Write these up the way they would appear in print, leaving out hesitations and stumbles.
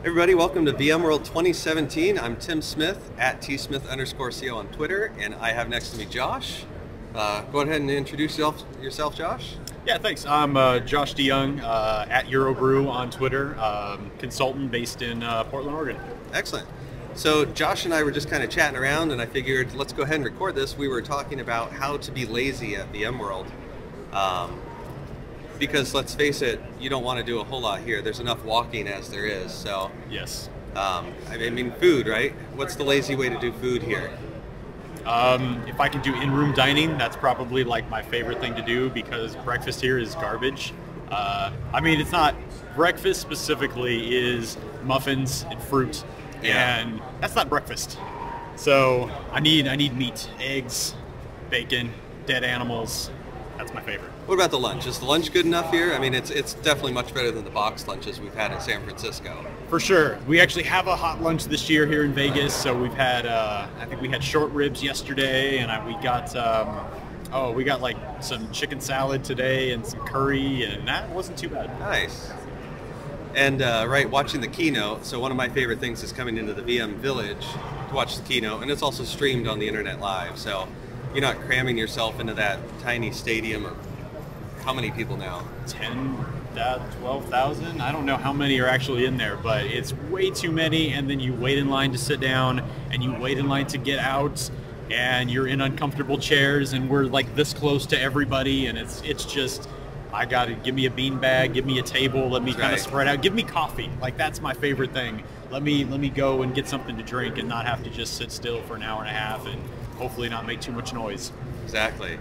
Everybody, welcome to VMworld 2017. I'm Tim Smith at tsmith_co on Twitter, and I have next to me Josh. Go ahead and introduce yourself, Josh. Yeah, thanks. I'm Josh DeYoung at Eurobrew on Twitter, consultant based in Portland, Oregon. Excellent. So Josh and I were just kind of chatting around, and I figured let's go ahead and record this. We were talking about how to be lazy at VMworld. Because let's face it, you don't want to do a whole lot here. There's enough walking as there is. So yes, I mean food, right? What's the lazy way to do food here? If I can do in-room dining, that's probably like my favorite thing to do because breakfast here is garbage. I mean, it's not breakfast specifically is muffins and fruit, and that's not breakfast. So I need meat, eggs, bacon, dead animals. That's my favorite. What about the lunch? Is the lunch good enough here? I mean, it's definitely much better than the box lunches we've had in San Francisco. For sure. We actually have a hot lunch this year here in Vegas. So we've had, I think we had short ribs yesterday, and we got like some chicken salad today and some curry, and that wasn't too bad. Nice. And right, watching the keynote. So one of my favorite things is coming into the VM Village to watch the keynote, and it's also streamed on the internet live. So you're not cramming yourself into that tiny stadium of how many people now? 12,000? I don't know how many are actually in there, but it's way too many, and then you wait in line to sit down, and you wait in line to get out, and you're in uncomfortable chairs, and we're like this close to everybody, and it's just, I gotta, give me a beanbag, give me a table, let me kind of spread out, give me coffee. Like, that's my favorite thing. Let me go and get something to drink and not have to just sit still for an hour and a half and hopefully not make too much noise. Exactly.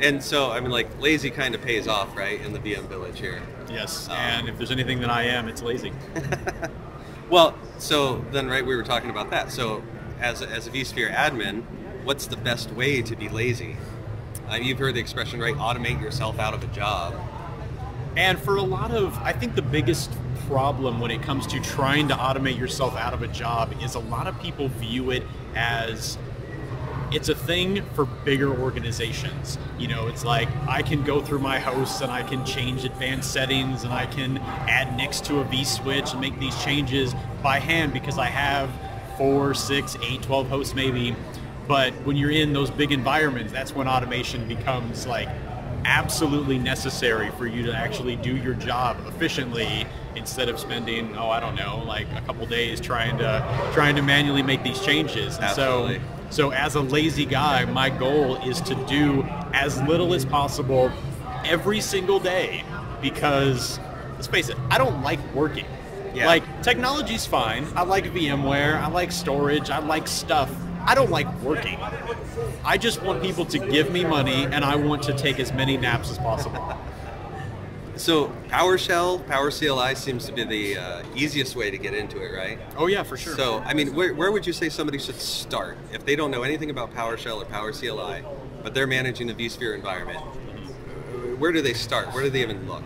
And so, I mean, like, lazy kind of pays off, right, in the VM Village here. Yes, and if there's anything that I am, it's lazy. Well, so then, right, we were talking about that. So, as a vSphere admin, what's the best way to be lazy? You've heard the expression, right, automate yourself out of a job. And for a lot of, I think the biggest problem when it comes to trying to automate yourself out of a job is a lot of people view it as it's a thing for bigger organizations. You know, it's like I can go through my hosts and I can change advanced settings and I can add next to a vSwitch and make these changes by hand because I have 4, 6, 8, 12 hosts maybe. But when you're in those big environments, that's when automation becomes like absolutely necessary for you to actually do your job efficiently instead of spending, I don't know, like a couple days trying to manually make these changes. Absolutely. So as a lazy guy, my goal is to do as little as possible every single day because, let's face it, I don't like working. Yeah. Like, technology's fine. I like VMware. I like storage. I like stuff. I don't like working. I just want people to give me money, and I want to take as many naps as possible. So PowerShell, PowerCLI seems to be the easiest way to get into it, right? Oh yeah, for sure. So, I mean, where would you say somebody should start if they don't know anything about PowerShell or PowerCLI, but they're managing the vSphere environment? Where do they start? Where do they even look?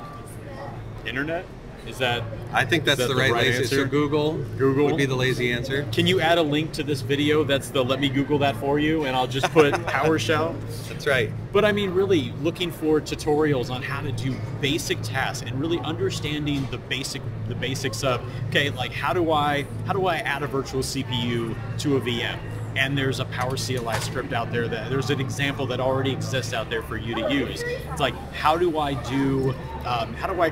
Internet? Is that? I think that's the right lazy answer. So Google would be the lazy answer. Can you add a link to this video that's the let me Google that for you, and I'll just put PowerShell? That's right. But I mean, really looking for tutorials on how to do basic tasks and really understanding the basics of, okay, like how do I add a virtual CPU to a VM? And there's a PowerCLI script out there there's an example that already exists out there for you to use. It's like, how do I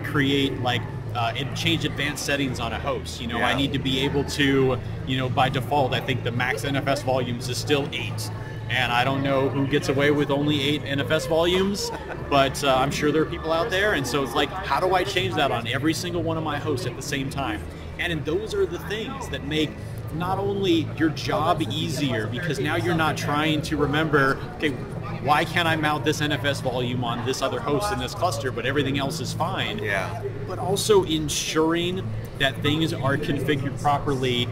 create like and change advanced settings on a host? You know, I need to be able to, you know, by default, I think the max NFS volumes is still 8. And I don't know who gets away with only 8 NFS volumes, but I'm sure there are people out there. And so it's like, how do I change that on every single one of my hosts at the same time? And those are the things that make not only your job easier, because now you're not trying to remember, okay, why can't I mount this NFS volume on this other host in this cluster, but everything else is fine? Yeah. But also ensuring that things are configured properly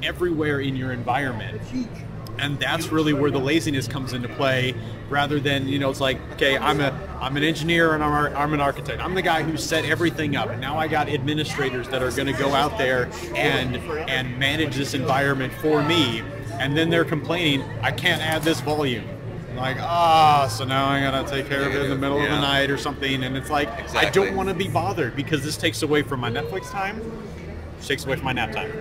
everywhere in your environment. And that's really where the laziness comes into play, rather than, you know, it's like, okay, I'm an engineer and I'm an architect. I'm the guy who set everything up, and now I got administrators that are going to go out there and manage this environment for me, and then they're complaining, I can't add this volume. Like, so now I gotta take care of it in the middle of the night or something, and it's like, I don't want to be bothered because this takes away from my Netflix time. which takes away from my nap time.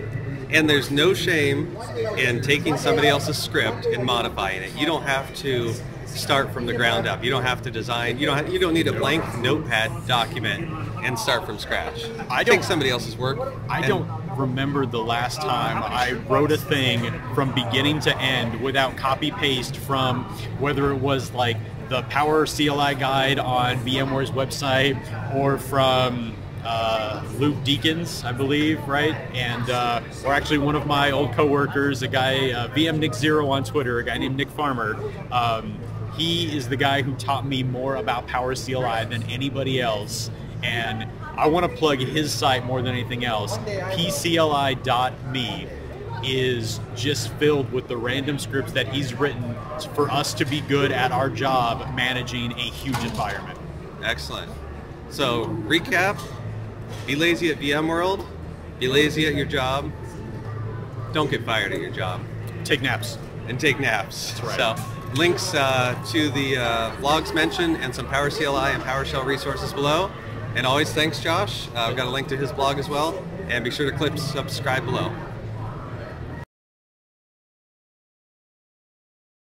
And there's no shame in taking somebody else's script and modifying it. You don't have to start from the ground up. You don't have to design. You don't need a blank notepad document and start from scratch. Take somebody else's work. I don't remember the last time I wrote a thing from beginning to end without copy paste from whether it was like the PowerCLI guide on VMware's website or from Luke Deakins, I believe, right? And or actually one of my old coworkers, a guy, VMNick0 on Twitter, a guy named Nick Farmer. He is the guy who taught me more about PowerCLI than anybody else, and I want to plug his site more than anything else. PCLI.me is just filled with the random scripts that he's written for us to be good at our job managing a huge environment. Excellent. So, recap, be lazy at VMworld, be lazy at your job, don't get fired at your job. Take naps. And take naps. That's right. So, links to the blogs mentioned and some PowerCLI and PowerShell resources below. And always thanks, Josh. I've got a link to his blog as well. And be sure to click subscribe below.